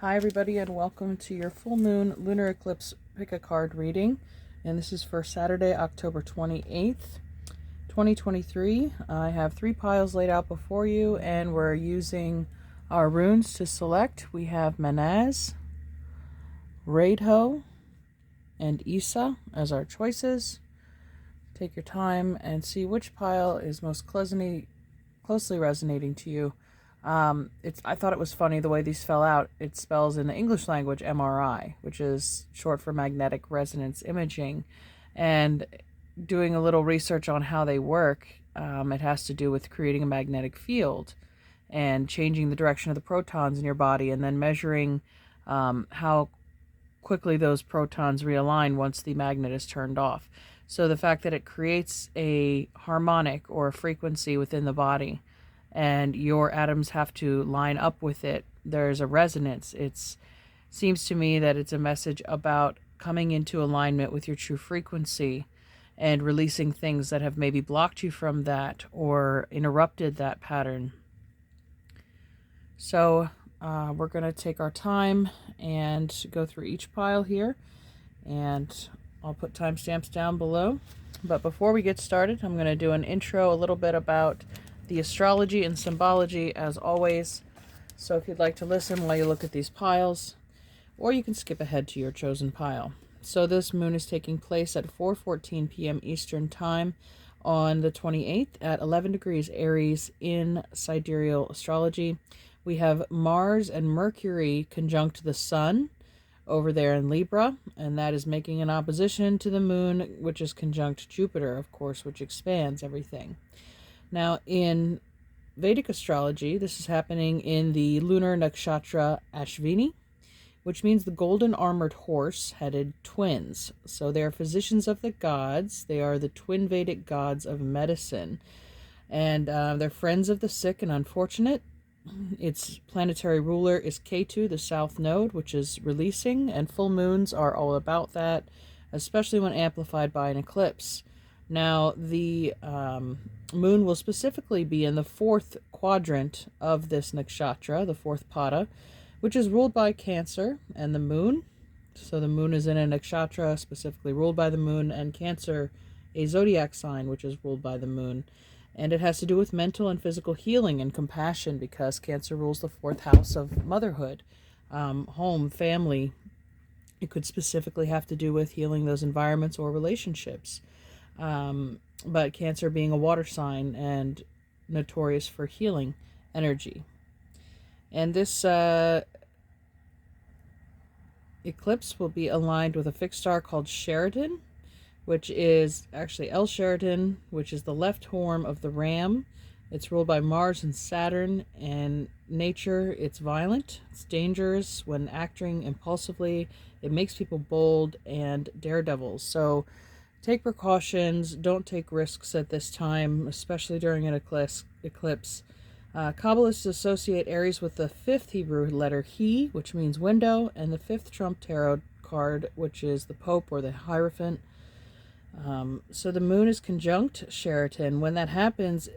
Hi everybody, and welcome to your full moon lunar eclipse pick a card reading, and this is for Saturday, October 28th, 2023. I have 3 piles laid out before you, and we're using our runes to select. We have Manaz, Raidho, and Isa as our choices. Take your time and see which pile is most closely resonating to you. I thought it was funny the way these fell out. It spells in the English language MRI, which is short for magnetic resonance imaging. And doing a little research on how they work, it has to do with creating a magnetic field and changing the direction of the protons in your body, and then measuring how quickly those protons realign once the magnet is turned off. So the fact that it creates a harmonic or a frequency within the body, and your atoms have to line up with it, there's a resonance. It seems to me that it's a message about coming into alignment with your true frequency and releasing things that have maybe blocked you from that or interrupted that pattern. So we're going to take our time and go through each pile here, and I'll put timestamps down below. But before we get started, I'm going to do an intro, a little bit about the astrology and symbology as always. So if you'd like to listen while you look at these piles, or you can skip ahead to your chosen pile. So this moon is taking place at 4:14 p.m. Eastern Time on the 28th at 11 degrees Aries in sidereal astrology. We have Mars and Mercury conjunct the Sun over there in Libra, and that is making an opposition to the moon, which is conjunct Jupiter, of course, which expands everything. Now, in Vedic astrology, this is happening in the lunar nakshatra Ashvini, which means the golden armored horse-headed twins. So they are physicians of the gods. They are the twin Vedic gods of medicine, and they're friends of the sick and unfortunate. Its planetary ruler is Ketu, the south node, which is releasing, and full moons are all about that, especially when amplified by an eclipse. Now, the moon will specifically be in the 4th quadrant of this nakshatra, the 4th pada, which is ruled by Cancer and the moon. So the moon is in a nakshatra specifically ruled by the moon, and Cancer, a zodiac sign, which is ruled by the moon. And it has to do with mental and physical healing and compassion, because Cancer rules the 4th house of motherhood, home, family. It could specifically have to do with healing those environments or relationships. But Cancer being a water sign and notorious for healing energy. And this eclipse will be aligned with a fixed star called Sheridan, which is actually El Sheridan, which is the left horn of the ram. It's ruled by Mars and Saturn, and nature, it's violent, it's dangerous when acting impulsively. It makes people bold and daredevils. So take precautions, don't take risks at this time, especially during an eclipse. Kabbalists associate Aries with the 5th Hebrew letter He, which means window, and the 5th Trump Tarot card, which is the Pope or the Hierophant. So the moon is conjunct Sheraton. When that happens,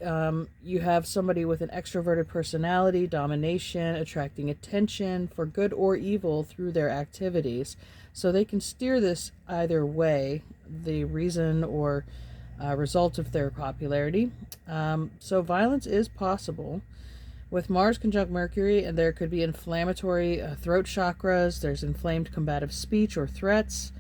you have somebody with an extroverted personality, domination, attracting attention for good or evil through their activities. So they can steer this either way, the reason or result of their popularity. So violence is possible. With Mars conjunct Mercury, and there could be inflammatory throat chakras, there's inflamed combative speech or threats,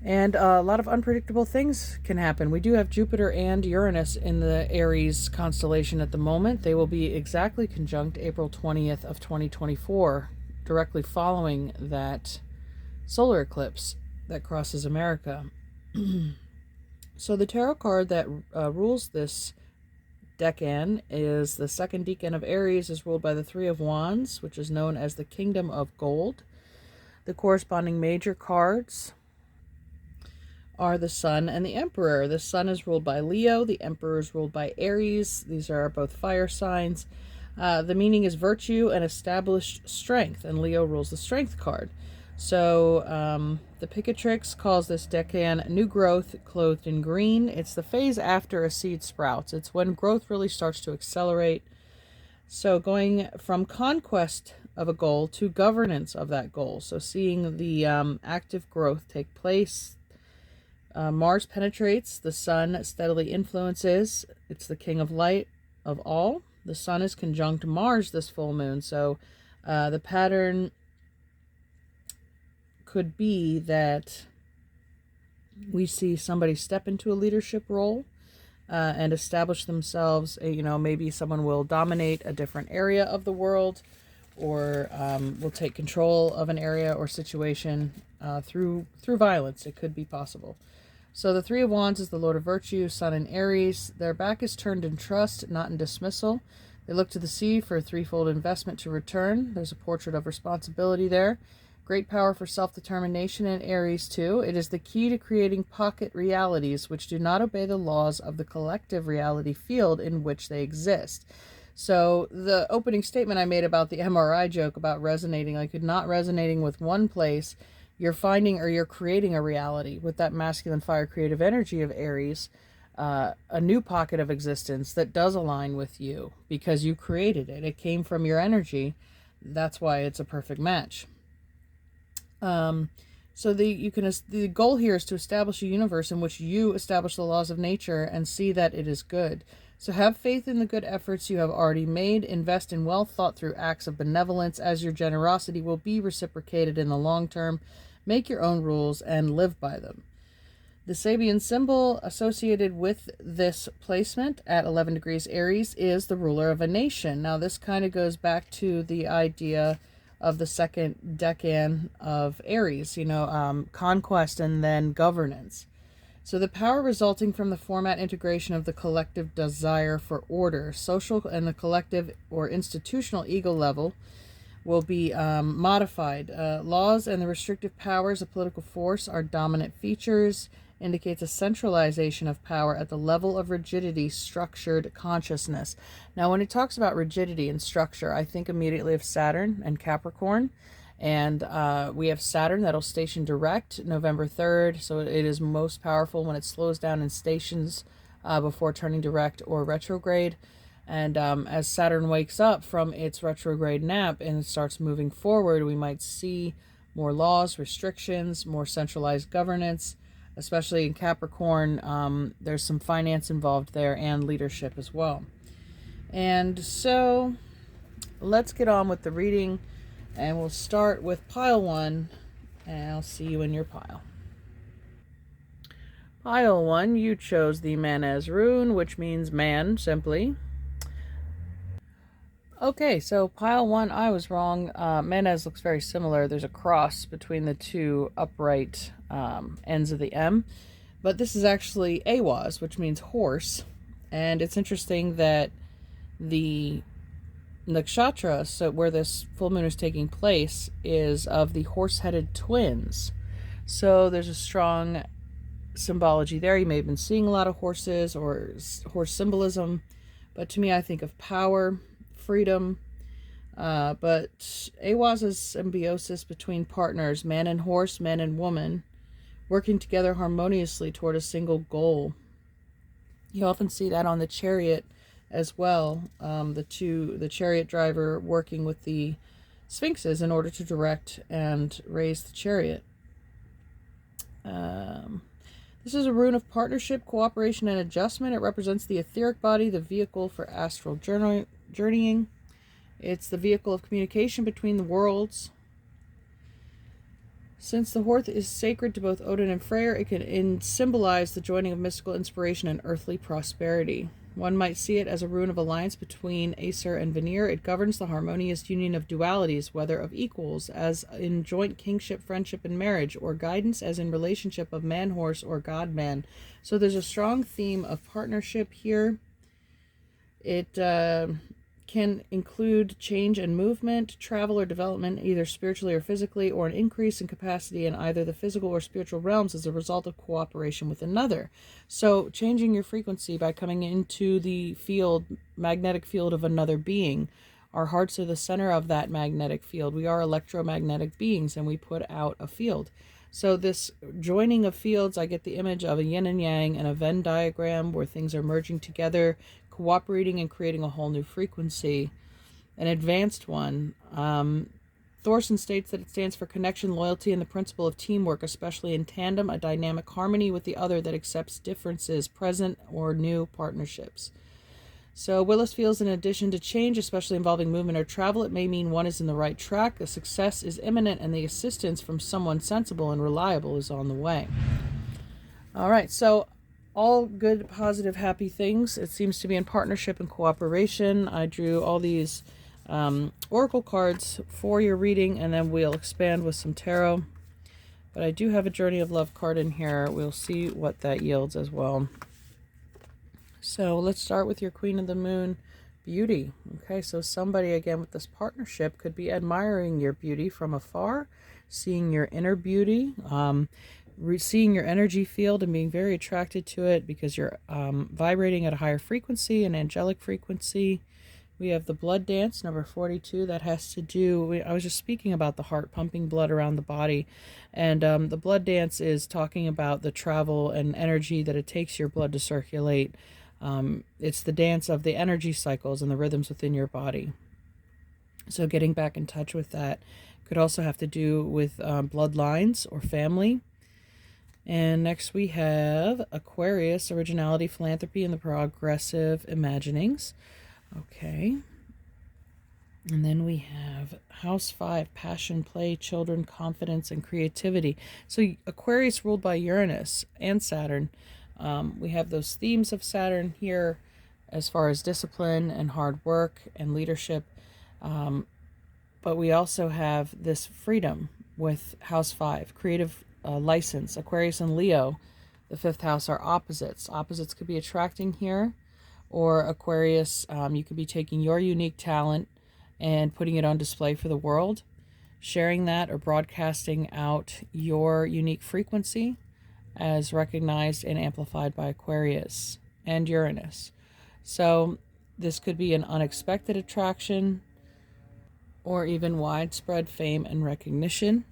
and a lot of unpredictable things can happen. We do have Jupiter and Uranus in the Aries constellation at the moment. They will be exactly conjunct April 20th of 2024, directly following that solar eclipse that crosses America. So the tarot card that rules this decan is the 2nd decan of Aries, is ruled by the 3 of Wands, which is known as the Kingdom of Gold. The corresponding major cards are the Sun and the Emperor. The Sun is ruled by Leo, the Emperor is ruled by Aries. These are both fire signs. The meaning is virtue and established strength, and Leo rules the Strength card. So the Picatrix calls this decan new growth clothed in green. It's the phase after a seed sprouts. It's when growth really starts to accelerate. So going from conquest of a goal to governance of that goal. So seeing the active growth take place. Mars penetrates, the sun steadily influences. It's the king of light of all. The sun is conjunct Mars this full moon, so the pattern could be that we see somebody step into a leadership role and establish themselves. Maybe someone will dominate a different area of the world, or will take control of an area or situation through violence. It could be possible. So the Three of Wands is the Lord of Virtue, Sun in Aries. Their back is turned in trust, not in dismissal. They look to the sea for a threefold investment to return. There's a portrait of responsibility there. Great power for self-determination in Aries too. It is the key to creating pocket realities which do not obey the laws of the collective reality field in which they exist. So the opening statement I made about the MRI joke about resonating, like you're not resonating with one place, you're finding or you're creating a reality with that masculine fire creative energy of Aries, a new pocket of existence that does align with you because you created it. It came from your energy. That's why it's a perfect match. So the goal here is to establish a universe in which you establish the laws of nature and see that it is good. So have faith in the good efforts you have already made. Invest in well thought through acts of benevolence, as your generosity will be reciprocated in the long term. Make your own rules and live by them. The Sabian symbol associated with this placement at 11 degrees Aries is the ruler of a nation. Now this kind of goes back to the idea of the second decan of Aries, conquest and then governance. So the power resulting from the format integration of the collective desire for order, social and the collective or institutional ego level will be modified. Laws and the restrictive powers of political force are dominant features, indicates a centralization of power at the level of rigidity, structured consciousness. Now, when it talks about rigidity and structure, I think immediately of Saturn and Capricorn. And we have Saturn that'll station direct November 3rd. So it is most powerful when it slows down and stations before turning direct or retrograde. And as Saturn wakes up from its retrograde nap and starts moving forward, we might see more laws, restrictions, more centralized governance, especially in Capricorn. There's some finance involved there and leadership as well. And so let's get on with the reading, and we'll start with pile 1, and I'll see you in your pile. Pile 1, you chose the Manez rune, which means man, simply. Okay, so pile 1, I was wrong. Manez looks very similar. There's a cross between the two upright ends of the M. But this is actually Awaz, which means horse. And it's interesting that the nakshatra, so where this full moon is taking place, is of the horse-headed twins. So there's a strong symbology there. You may have been seeing a lot of horses or horse symbolism. But to me, I think of power, freedom, but Awaz is symbiosis between partners, man and horse, man and woman, working together harmoniously toward a single goal. You often see that on the chariot as well, the chariot driver working with the sphinxes in order to direct and raise the chariot. This is a rune of partnership, cooperation, and adjustment. It represents the etheric body, the vehicle for astral journeying. It's the vehicle of communication between the worlds. Since the horse is sacred to both Odin and Freyr, it can symbolize the joining of mystical inspiration and earthly prosperity. One might see it as a rune of alliance between Aesir and Vanir. It governs the harmonious union of dualities, whether of equals, as in joint kingship, friendship, and marriage, or guidance, as in relationship of man-horse or god-man. So there's a strong theme of partnership here. It can include change and movement, travel or development, either spiritually or physically, or an increase in capacity in either the physical or spiritual realms as a result of cooperation with another. So changing your frequency by coming into the field, magnetic field of another being. Our hearts are the center of that magnetic field. We are electromagnetic beings, and we put out a field. So this joining of fields, I get the image of a yin and yang and a Venn diagram where things are merging together, cooperating and creating a whole new frequency. an advanced one. Thorson states that it stands for connection, loyalty, and the principle of teamwork, especially in tandem, a dynamic harmony with the other that accepts differences, present or new partnerships. So Willis feels in addition to change, especially involving movement or travel, it may mean one is in the right track, the success is imminent, and the assistance from someone sensible and reliable is on the way. All right, so all good, positive, happy things. It seems to be in partnership and cooperation. I drew all these oracle cards for your reading, and then we'll expand with some tarot. But I do have a Journey of Love card in here. We'll see what that yields as well. So let's start with your Queen of the Moon, beauty. Okay, so somebody, again, with this partnership could be admiring your beauty from afar, seeing your inner beauty, seeing your energy field and being very attracted to it because you're vibrating at a higher frequency, an angelic frequency. We have the blood dance, number 42. That has to do, I was just speaking about the heart pumping blood around the body. And the blood dance is talking about the travel and energy that it takes your blood to circulate. It's the dance of the energy cycles and the rhythms within your body. So getting back in touch with that could also have to do with bloodlines or family. And next we have Aquarius, originality, philanthropy, and the progressive imaginings. Okay. And then we have House 5, passion, play, children, confidence, and creativity. So Aquarius ruled by Uranus and Saturn. We have those themes of Saturn here as far as discipline and hard work and leadership. But we also have this freedom with House 5, creative license. Aquarius and Leo, the 5th house, are opposites. Opposites could be attracting here, or Aquarius, you could be taking your unique talent and putting it on display for the world, sharing that or broadcasting out your unique frequency as recognized and amplified by Aquarius and Uranus. So this could be an unexpected attraction or even widespread fame and recognition.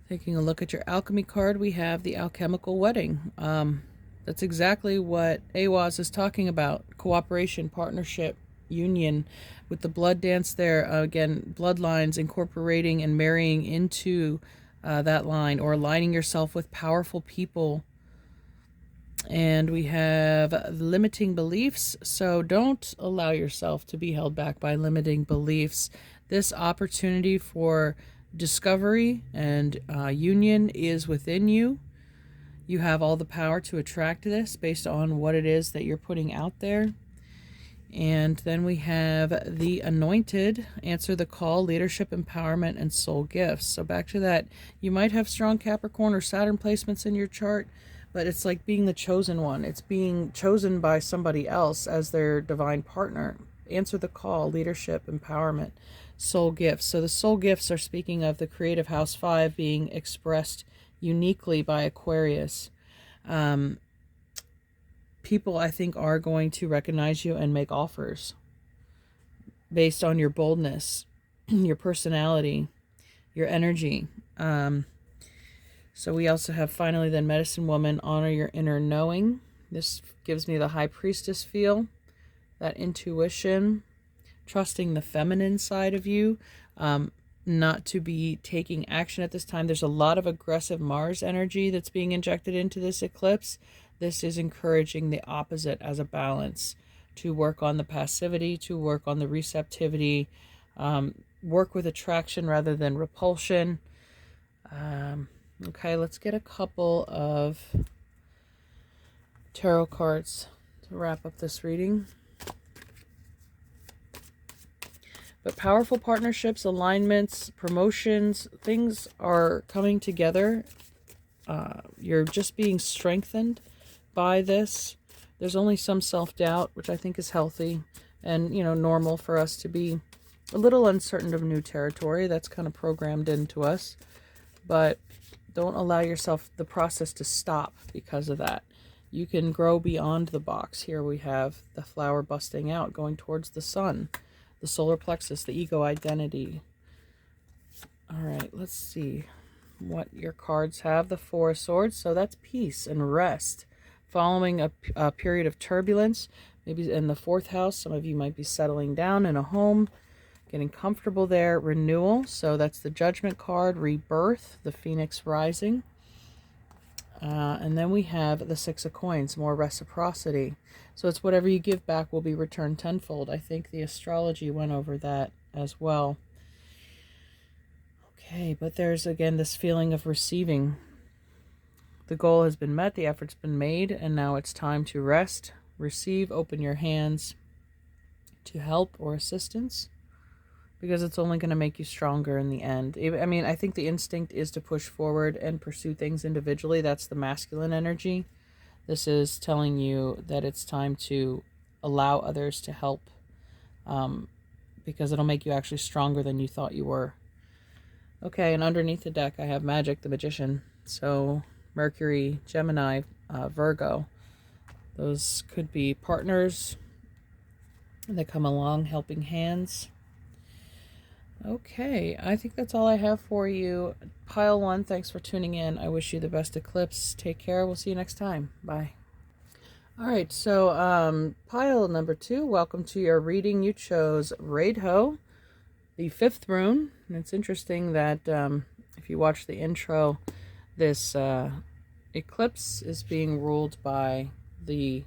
Taking a look at your alchemy card, we have the alchemical wedding. That's exactly what Awaz is talking about. Cooperation, partnership, union. With the blood dance there, again, bloodlines incorporating and marrying into that line, or aligning yourself with powerful people. And we have limiting beliefs. So don't allow yourself to be held back by limiting beliefs. This opportunity for discovery and union is within you. You have all the power to attract this based on what it is that you're putting out there. And then we have the anointed, answer the call, leadership, empowerment, and soul gifts. So back to that, you might have strong Capricorn or Saturn placements in your chart, but it's like being the chosen one. It's being chosen by somebody else as their divine partner. Answer the call, leadership, empowerment, soul gifts. So the soul gifts are speaking of the creative House 5 being expressed uniquely by Aquarius. People, I think, are going to recognize you and make offers based on your boldness, your personality, your energy. So we also have, finally, then Medicine Woman, honor your inner knowing. This gives me the High Priestess feel, that intuition, trusting the feminine side of you, not to be taking action at this time. There's a lot of aggressive Mars energy that's being injected into this eclipse. This is encouraging the opposite as a balance, to work on the passivity, to work on the receptivity, work with attraction rather than repulsion. Okay, let's get a couple of tarot cards to wrap up this reading. But powerful partnerships, alignments, promotions, things are coming together. You're just being strengthened by this. There's only some self-doubt, which I think is healthy and, normal for us to be a little uncertain of new territory. That's kind of programmed into us. But don't allow yourself, the process, to stop because of that. You can grow beyond the box. Here we have the flower busting out, going towards the sun, the solar plexus, the ego identity. All right, let's see what your cards have. The Four of Swords, so that's peace and rest. Following a period of turbulence, maybe in the 4th house, some of you might be settling down in a home. getting comfortable there. Renewal, so that's the Judgment card. Rebirth, the Phoenix rising. And then we have the Six of Coins, more reciprocity. So it's whatever you give back will be returned tenfold. I think the astrology went over that as well. Okay, but there's again this feeling of receiving. The goal has been met, the effort's been made, and now it's time to rest, receive, open your hands to help or assistance, because it's only going to make you stronger in the end. I mean, I think the instinct is to push forward and pursue things individually. That's the masculine energy. This is telling you that it's time to allow others to help, because it'll make you actually stronger than you thought you were. Okay, and underneath the deck I have Magic, the Magician. So Mercury, Gemini, Virgo. Those could be partners that come along, helping hands. Okay, I think that's all I have for you. Pile 1, thanks for tuning in. I wish you the best eclipse. Take care. We'll see you next time. Bye. All right, so pile number 2, welcome to your reading. You chose Radho, the 5th rune. And it's interesting that if you watch the intro, this eclipse is being ruled by the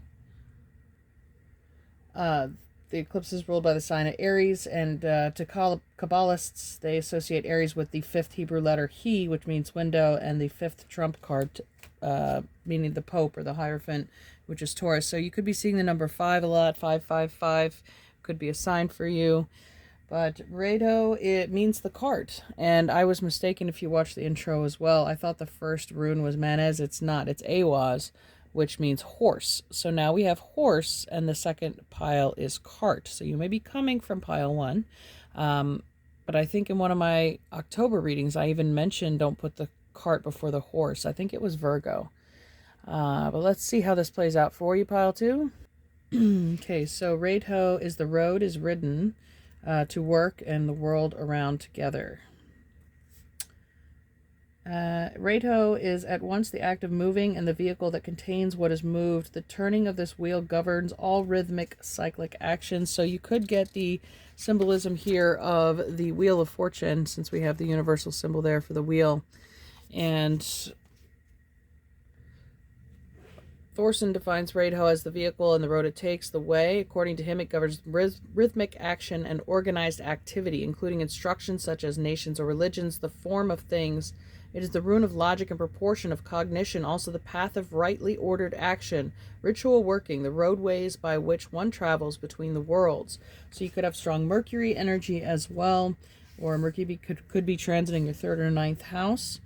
eclipse is ruled by the sign of Aries, and to Kabbalists, they associate Aries with the 5th Hebrew letter He, which means window, and the 5th trump card, meaning the Pope or the Hierophant, which is Taurus. So you could be seeing the number 5 a lot. 555 could be a sign for you. But Radho, it means the cart. And I was mistaken if you watch the intro as well. I thought the first rune was Manez. It's not. It's Awaz, which means horse. So now we have horse, and the second pile is cart. So you may be coming from pile 1. But I think in one of my October readings, I even mentioned don't put the cart before the horse. I think it was Virgo. But let's see how this plays out for you, pile 2. Okay, so Radho is the road is ridden to work and the world around together. Radho is at once the act of moving and the vehicle that contains what is moved. The turning of this wheel governs all rhythmic cyclic actions. So you could get the symbolism here of the Wheel of Fortune, since we have the universal symbol there for the wheel. And Thorson defines Radho as the vehicle and the road it takes, the way. According to him, it governs rhythmic action and organized activity, including instructions such as nations or religions, the form of things. It is the rune of logic and proportion, of cognition, also the path of rightly ordered action, ritual working, the roadways by which one travels between the worlds. So you could have strong Mercury energy as well, or Mercury could be transiting your 3rd or 9th house.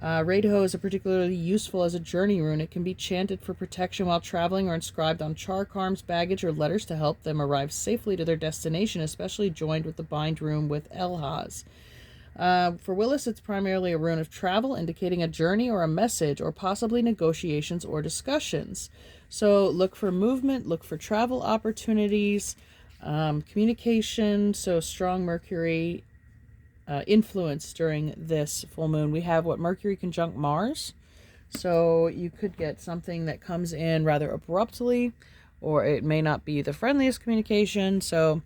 Radho is particularly useful as a journey rune. It can be chanted for protection while traveling or inscribed on charms, baggage, or letters to help them arrive safely to their destination, especially joined with the bind rune with Elhaz. For Willis, it's primarily a rune of travel, indicating a journey or a message, or possibly negotiations or discussions. So look for movement, look for travel opportunities, communication, so strong Mercury influence during this full moon. We have what Mercury conjunct Mars, so you could get something that comes in rather abruptly, or it may not be the friendliest communication. So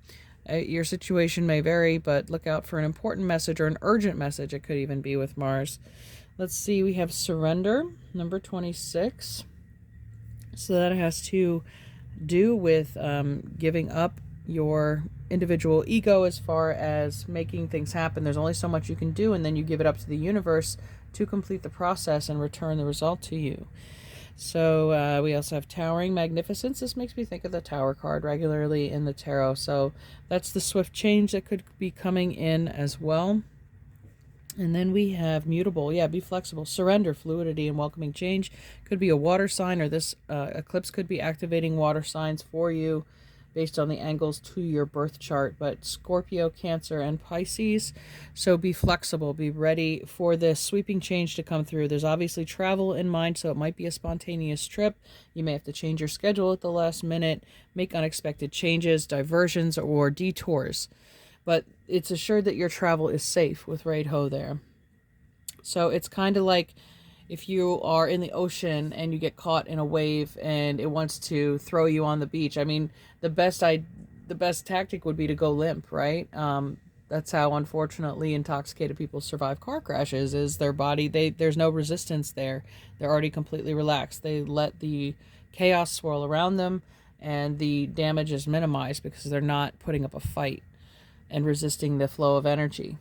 your situation may vary, but look out for an important message or an urgent message. It could even be with Mars. Let's see, we have surrender, number 26. So that has to do with giving up your individual ego as far as making things happen. There's only so much you can do, and then you give it up to the universe to complete the process and return the result to you. So we also have towering magnificence. This makes me think of the Tower card regularly in the tarot. So that's the swift change that could be coming in as well. And then we have mutable. Yeah, be flexible. Surrender, fluidity, and welcoming change. Could be a water sign, or this eclipse could be activating water signs for you based on the angles to your birth chart. But Scorpio, Cancer, and Pisces. So be flexible. Be ready for this sweeping change to come through. There's obviously travel in mind, so it might be a spontaneous trip. You may have to change your schedule at the last minute, make unexpected changes, diversions, or detours. But it's assured that your travel is safe with Radho there. So it's kind of like if you are in the ocean and you get caught in a wave and it wants to throw you on the beach. I mean, the best tactic would be to go limp, right? That's how, unfortunately, intoxicated people survive car crashes, is their body, there's no resistance there. They're already completely relaxed. They let the chaos swirl around them, and the damage is minimized because they're not putting up a fight and resisting the flow of energy.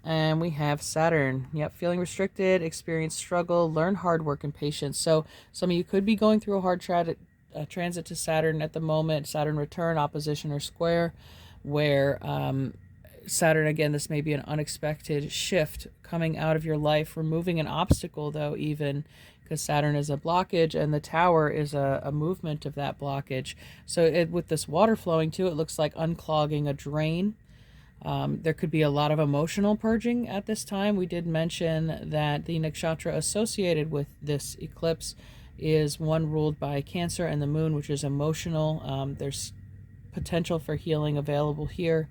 And we have Saturn. Yep, feeling restricted, experience struggle, learn hard work and patience. So some of you could be going through a hard transit to Saturn at the moment, Saturn return, opposition, or square, where Saturn, again, this may be an unexpected shift coming out of your life, removing an obstacle, though, even because Saturn is a blockage and the tower is a movement of that blockage. So with this water flowing too, it looks like unclogging a drain. There could be a lot of emotional purging at this time. We did mention that the nakshatra associated with this eclipse is one ruled by Cancer and the moon, which is emotional. There's potential for healing available here.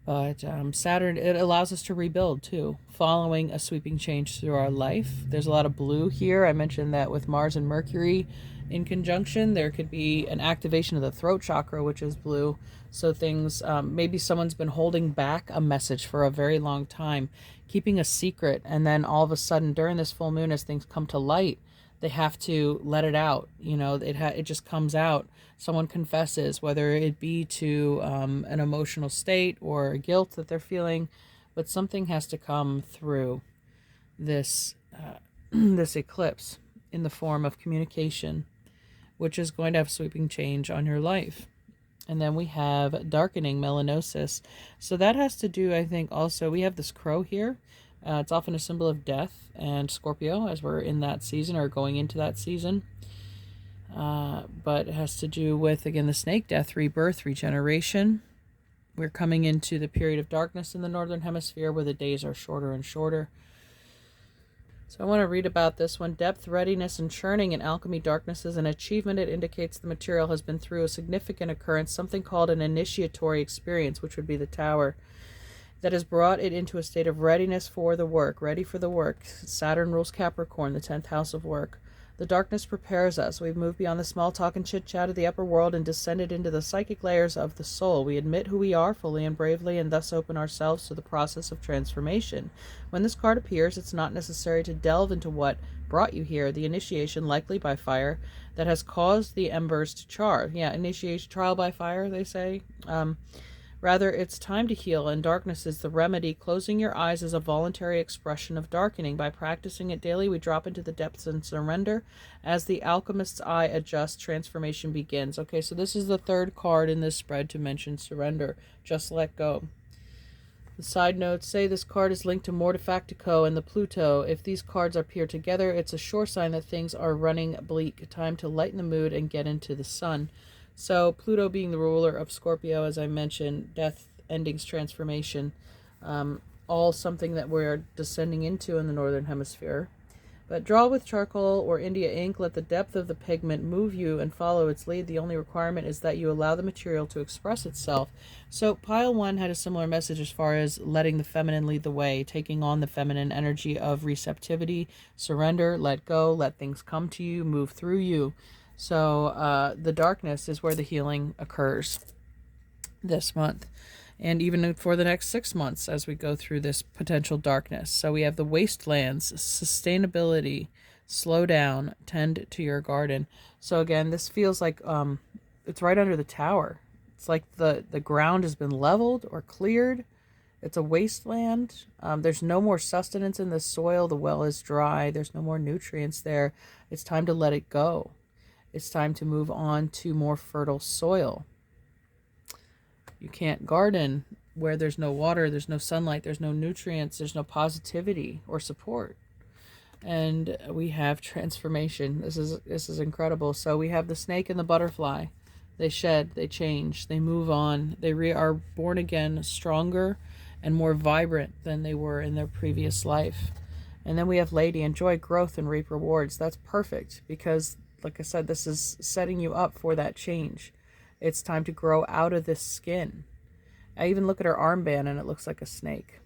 But Saturn, it allows us to rebuild too, following a sweeping change through our life. There's a lot of blue here. I mentioned that with Mars and Mercury in conjunction, there could be an activation of the throat chakra, which is blue. So things, maybe someone's been holding back a message for a very long time, keeping a secret, and then all of a sudden during this full moon, as things come to light, they have to let it out. It just comes out. Someone confesses, whether it be to an emotional state or guilt that they're feeling, but something has to come through this this eclipse in the form of communication, which is going to have sweeping change on your life. And then we have darkening melanosis. So that has to do, I think, also, we have this crow here. It's often a symbol of death and Scorpio, as we're in that season or going into that season. But it has to do with, again, the snake, death, rebirth, regeneration. We're coming into the period of darkness in the northern hemisphere where the days are shorter and shorter. So I want to read about this one. Depth, readiness, and churning in alchemy. Darkness is an achievement. It indicates the material has been through a significant occurrence, something called an initiatory experience, which would be the tower, that has brought it into a state of readiness for the work, ready for the work. Saturn rules Capricorn, the 10th house of work. The darkness prepares us. We've moved beyond the small talk and chit-chat of the upper world and descended into the psychic layers of the soul. We admit who we are fully and bravely and thus open ourselves to the process of transformation. When this card appears, it's not necessary to delve into what brought you here, the initiation, likely by fire, that has caused the embers to char. Yeah, initiation, trial by fire, they say. Rather, it's time to heal, and darkness is the remedy. Closing your eyes is a voluntary expression of darkening. By practicing it daily, we drop into the depths and surrender. As the alchemist's eye adjusts, transformation begins. Okay, so this is the third card in this spread to mention surrender. Just let go. The side notes say this card is linked to Mortifactico and the Pluto. If these cards appear together, it's a sure sign that things are running bleak. Time to lighten the mood and get into the sun. So Pluto being the ruler of Scorpio, as I mentioned, death, endings, transformation, all something that we're descending into in the northern hemisphere. But draw with charcoal or India ink. Let the depth of the pigment move you and follow its lead. The only requirement is that you allow the material to express itself. So pile one had a similar message as far as letting the feminine lead the way, taking on the feminine energy of receptivity, surrender, let go, let things come to you, move through you. So the darkness is where the healing occurs this month, and even for the next 6 months as we go through this potential darkness. So we have the wastelands, sustainability, slow down, tend to your garden. So again, this feels like it's right under the tower. It's like the ground has been leveled or cleared. It's a wasteland. There's no more sustenance in the soil. The well is dry. There's no more nutrients there. It's time to let it go. It's time to move on to more fertile soil. You can't garden where there's no water, there's no sunlight, there's no nutrients, there's no positivity or support. And we have transformation. This is incredible. So we have the snake and the butterfly. They shed, they change, they move on. They are born again stronger and more vibrant than they were in their previous life. And then we have lady, enjoy growth and reap rewards. That's perfect because, like I said, this is setting you up for that change. It's time to grow out of this skin. I even look at her armband and it looks like a snake.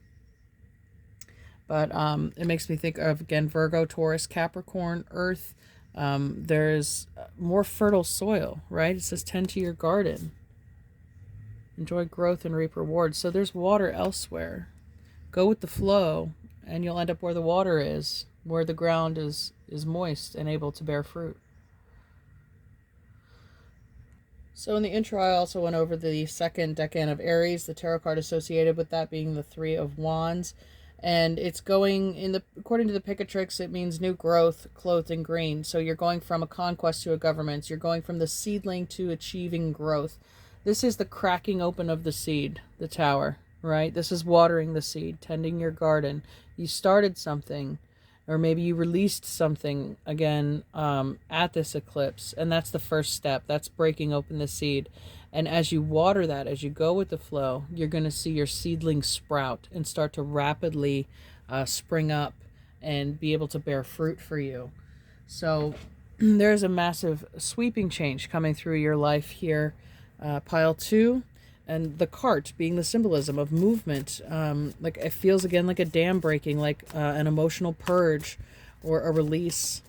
But it makes me think of, again, Virgo, Taurus, Capricorn, Earth. There's more fertile soil, right? It says tend to your garden. Enjoy growth and reap rewards. So there's water elsewhere. Go with the flow, and you'll end up where the water is, where the ground is moist and able to bear fruit. So in the intro, I also went over the second decan of Aries, the tarot card associated with that being the Three of Wands. And it's going according to the Picatrix, it means new growth clothed in green. So you're going from a conquest to a government. You're going from the seedling to achieving growth. This is the cracking open of the seed, the tower, right? This is watering the seed, tending your garden. You started something, or maybe you released something again at this eclipse, and that's the first step. That's breaking open the seed. And as you water that, as you go with the flow, you're going to see your seedling sprout and start to rapidly spring up and be able to bear fruit for you. So there's a massive sweeping change coming through your life here, pile 2. And the cart being the symbolism of movement. Like it feels again like a dam breaking, like an emotional purge or a release.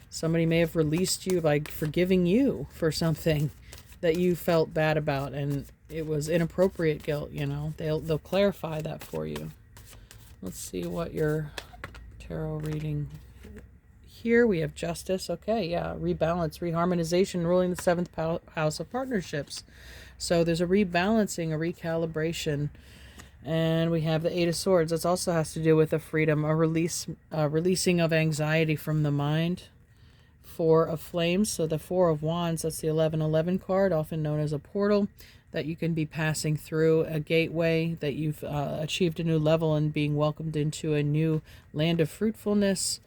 Somebody may have released you by forgiving you for something that you felt bad about, and it was inappropriate guilt. They'll clarify that for you. Let's see what your tarot reading. Here we have justice. Okay, yeah, rebalance, reharmonization, ruling the 7th house of partnerships. So there's a rebalancing, a recalibration. And we have the 8 of Swords. This also has to do with a freedom, a releasing of anxiety from the mind. 4 of Flames. So the 4 of Wands, that's the 1111 card, often known as a portal that you can be passing through, a gateway that you've achieved a new level and being welcomed into a new land of fruitfulness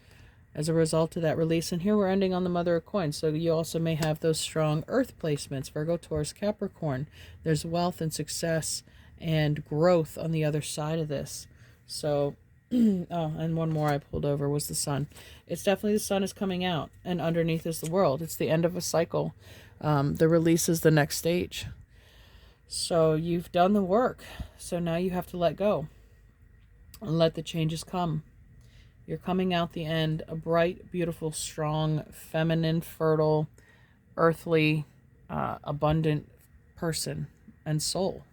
as a result of that release. And here we're ending on the Mother of Coins. So you also may have those strong earth placements, Virgo, Taurus, Capricorn. There's wealth and success and growth on the other side of this. So, oh, and one more I pulled over was the sun. It's definitely the sun is coming out, and underneath is the world. It's the end of a cycle. The release is the next stage. So you've done the work. So now you have to let go and let the changes come. You're coming out the end, a bright, beautiful, strong, feminine, fertile, earthly, abundant person and soul.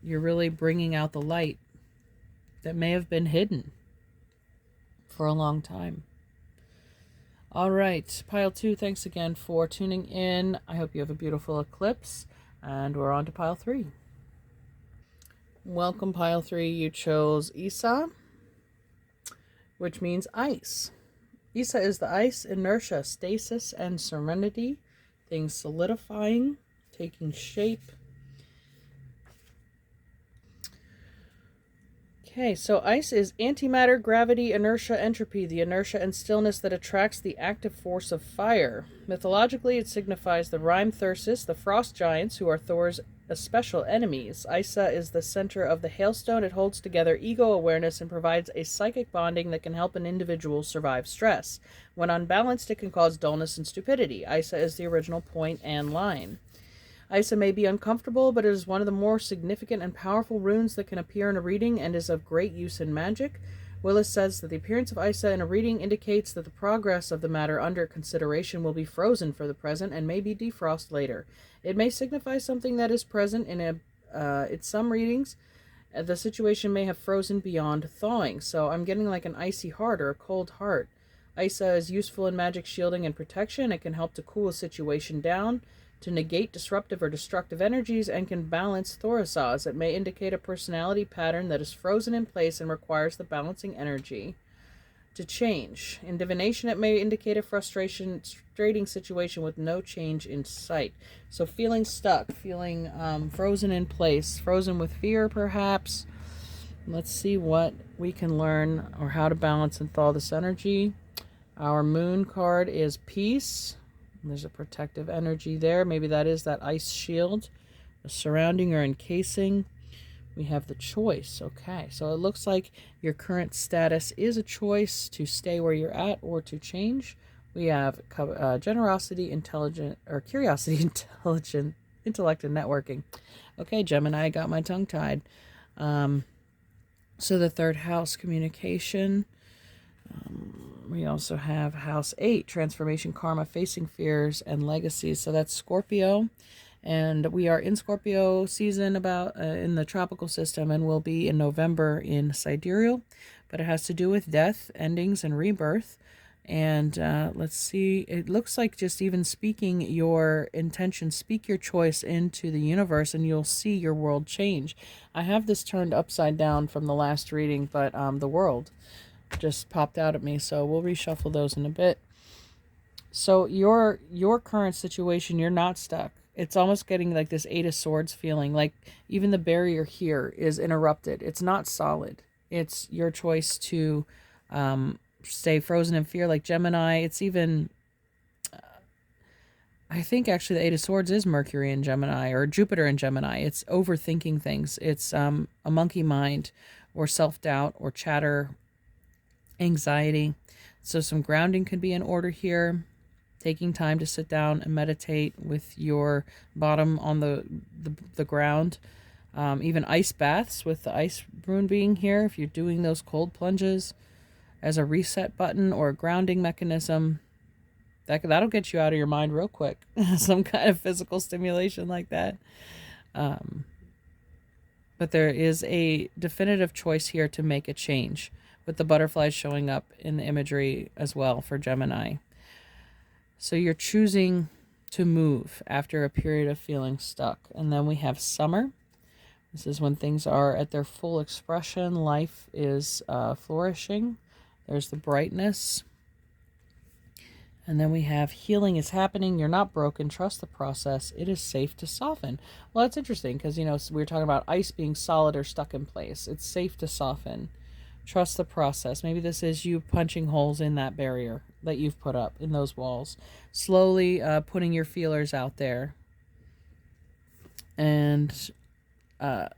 You're really bringing out the light that may have been hidden for a long time. All right, pile 2, thanks again for tuning in. I hope you have a beautiful eclipse, and we're on to pile 3. Welcome, pile 3. You chose Isa, which means ice. Isa is the ice, inertia, stasis, and serenity. Things solidifying, taking shape. Okay, so ice is antimatter, gravity, inertia, entropy, the inertia and stillness that attracts the active force of fire. Mythologically, it signifies the rhyme Thyrsis, the frost giants, who are Thor's especial enemies. Isa is the center of the hailstone. It holds together ego awareness and provides a psychic bonding that can help an individual survive stress. When unbalanced, it can cause dullness and stupidity. Isa is the original point and line. Isa may be uncomfortable, but it is one of the more significant and powerful runes that can appear in a reading and is of great use in magic. Willis says that the appearance of Isa in a reading indicates that the progress of the matter under consideration will be frozen for the present and may be defrost later. It may signify something that is present in some readings. The situation may have frozen beyond thawing, so I'm getting like an icy heart or a cold heart. Isa is useful in magic shielding and protection. It can help to cool a situation down, to negate disruptive or destructive energies, and can balance Thorisas. It may indicate a personality pattern that is frozen in place and requires the balancing energy to change. In divination, it may indicate a frustrating situation with no change in sight. So feeling stuck, feeling frozen in place, frozen with fear perhaps. Let's see what we can learn or how to balance and thaw this energy. Our moon card is peace. There's a protective energy there. Maybe that is that ice shield, surrounding or encasing. We have the choice. Okay, so it looks like your current status is a choice to stay where you're at or to change. We have generosity, curiosity, intellect, and networking. Okay, Gemini, I got my tongue tied. So the 3rd house, communication. We also have house 8, transformation, karma, facing fears, and legacies. So that's Scorpio. And we are in Scorpio season about in the tropical system, and will be in November in sidereal. But it has to do with death, endings, and rebirth. And let's see, it looks like just even speaking your intention, speak your choice into the universe, and you'll see your world change. I have this turned upside down from the last reading, but the world just popped out at me, so we'll reshuffle those in a bit. So your current situation, you're not stuck. It's almost getting like this Eight of Swords feeling, like even the barrier here is interrupted. It's not solid. It's your choice to stay frozen in fear, like Gemini. It's even, I think actually the Eight of Swords is Mercury in Gemini or Jupiter in Gemini. It's overthinking things. It's a monkey mind or self-doubt or chatter, anxiety. So some grounding could be in order here. Taking time to sit down and meditate with your bottom on the ground. Even ice baths with the ice rune being here. If you're doing those cold plunges as a reset button or a grounding mechanism, that'll get you out of your mind real quick. Some kind of physical stimulation like that. But there is a definitive choice here to make a change, with the butterflies showing up in the imagery as well for Gemini. So you're choosing to move after a period of feeling stuck. And then we have summer. This is when things are at their full expression. Life is flourishing. There's the brightness. And then we have healing is happening. You're not broken. Trust the process. It is safe to soften. Well, that's interesting because, we were talking about ice being solid or stuck in place. It's safe to soften. Trust the process. Maybe this is you punching holes in that barrier that you've put up in those walls. Slowly putting your feelers out there. And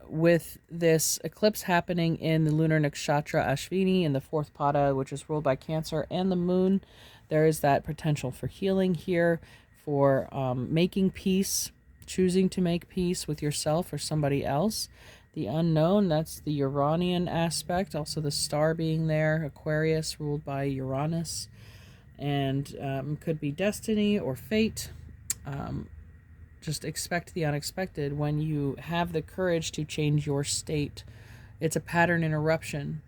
with this eclipse happening in the lunar nakshatra Ashvini in the fourth pada, which is ruled by Cancer, and the moon, there is that potential for healing here, for making peace, choosing to make peace with yourself or somebody else. The unknown, that's the Uranian aspect, also the star being there, Aquarius, ruled by Uranus, and could be destiny or fate. Just expect the unexpected when you have the courage to change your state. It's a pattern interruption.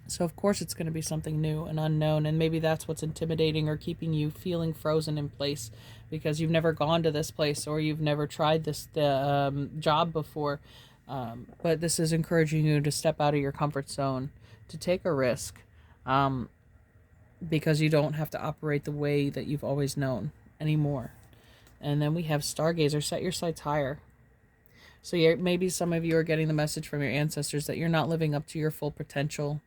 So of course it's going to be something new and unknown, and maybe that's what's intimidating or keeping you feeling frozen in place, because you've never gone to this place or you've never tried this job before. But this is encouraging you to step out of your comfort zone, to take a risk, because you don't have to operate the way that you've always known anymore. And then we have Stargazer, set your sights higher. So maybe some of you are getting the message from your ancestors that you're not living up to your full potential,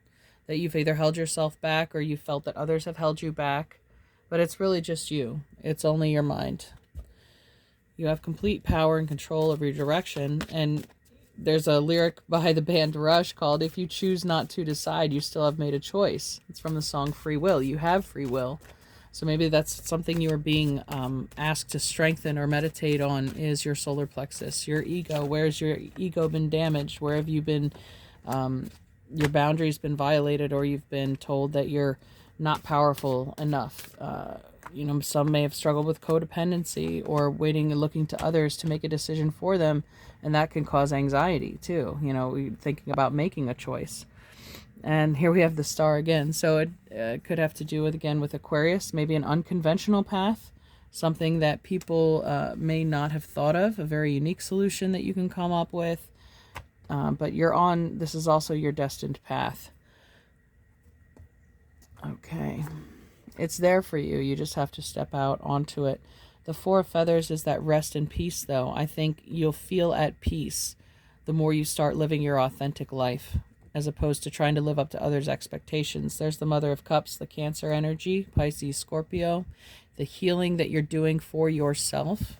that you've either held yourself back or you felt that others have held you back, but it's really just you. It's only your mind. You have complete power and control over your direction, and there's a lyric by the band Rush called "If you choose not to decide, you still have made a choice." It's from the song Free Will. You have free will. So maybe that's something you are being asked to strengthen or meditate on, is your solar plexus, your ego. Where's your ego been damaged? Where have you been, your boundaries been violated, or you've been told that you're not powerful enough? Some may have struggled with codependency or waiting and looking to others to make a decision for them, and that can cause anxiety too, thinking about making a choice. And here we have the star again. So it could have to do with Aquarius, maybe an unconventional path, something that people may not have thought of, a very unique solution that you can come up with. But this is also your destined path. Okay. It's there for you. You just have to step out onto it. The Four of Feathers is that rest and peace, though. I think you'll feel at peace the more you start living your authentic life, as opposed to trying to live up to others' expectations. There's the Mother of Cups, the Cancer energy, Pisces, Scorpio. The healing that you're doing for yourself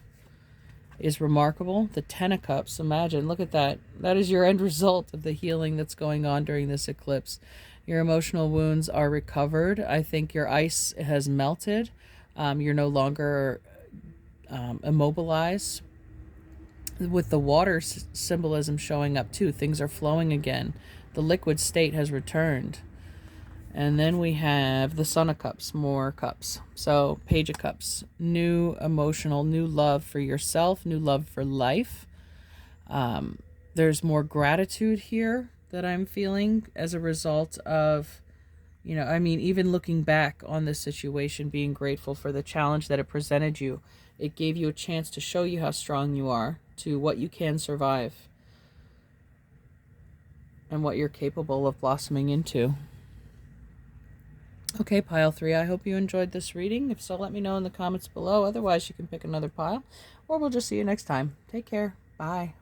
is remarkable. The Ten of Cups, imagine, look at that. That is your end result of the healing that's going on during this eclipse. Your emotional wounds are recovered. I think your ice has melted. You're no longer immobilized. With the water symbolism showing up too, things are flowing again. The liquid state has returned. And then we have the Son of Cups, more cups. So Page of Cups, new emotional, new love for yourself, new love for life. There's more gratitude here that I'm feeling as a result of, I mean, even looking back on this situation, being grateful for the challenge that it presented you. It gave you a chance to show you how strong you are, to what you can survive, and what you're capable of blossoming into. Okay, pile 3, I hope you enjoyed this reading. If so, let me know in the comments below. Otherwise, you can pick another pile, or we'll just see you next time. Take care. Bye.